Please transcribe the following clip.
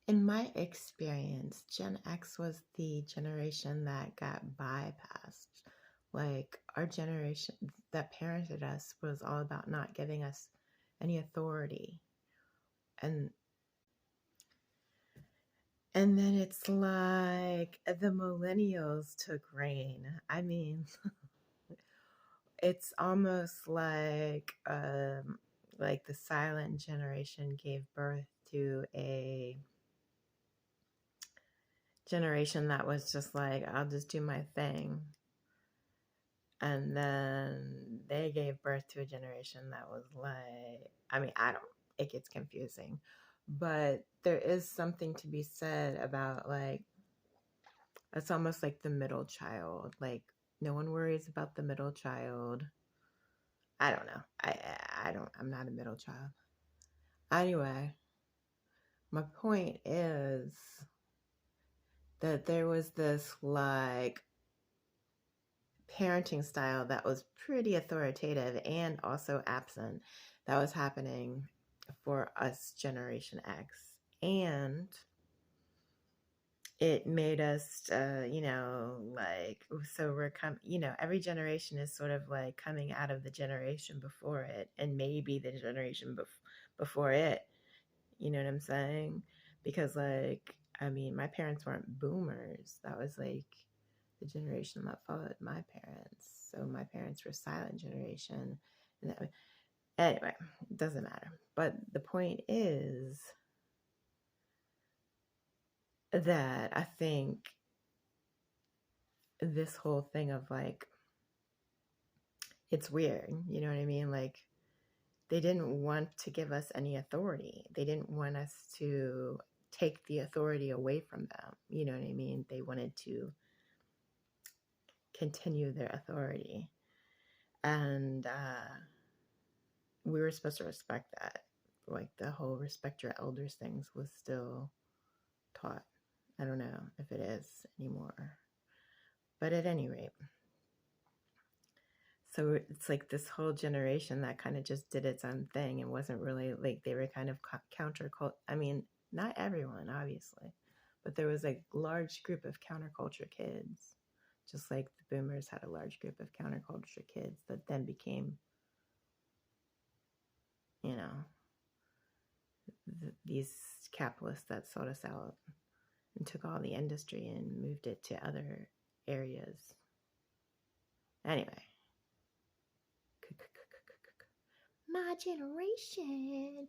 In my experience, Gen X was the generation that got bypassed. Like our generation that parented us was all about not giving us any authority. And and then it's like the millennials took reign. I mean, it's almost like the silent generation gave birth to a generation that was just like, I'll just do my thing. And then they gave birth to a generation that was like, I mean, it gets confusing. But there is something to be said about like, it's almost like the middle child. Like, no one worries about the middle child. I don't know. I'm not a middle child. Anyway, my point is that there was this like parenting style that was pretty authoritative and also absent that was happening for us Generation X. And it made us, like, so every generation is sort of like coming out of the generation before it and maybe the generation before it. You know what I'm saying? Because, like, I mean, my parents weren't boomers. That was like the generation that followed my parents. So my parents were silent generation. And anyway, it doesn't matter. But the point is that I think this whole thing of like, it's weird. You know what I mean? Like, they didn't want to give us any authority. They didn't want us to take the authority away from them. You know what I mean? They wanted to continue their authority. And we were supposed to respect that. Like the whole respect your elders things was still taught. I don't know if it is anymore. But at any rate, so it's like this whole generation that kind of just did its own thing and wasn't really like, they were kind of counterculture. I mean, not everyone, obviously, but there was a large group of counterculture kids, just like the boomers had a large group of counterculture kids that then became, you know, these capitalists that sold us out and took all the industry and moved it to other areas. Anyway, my generation.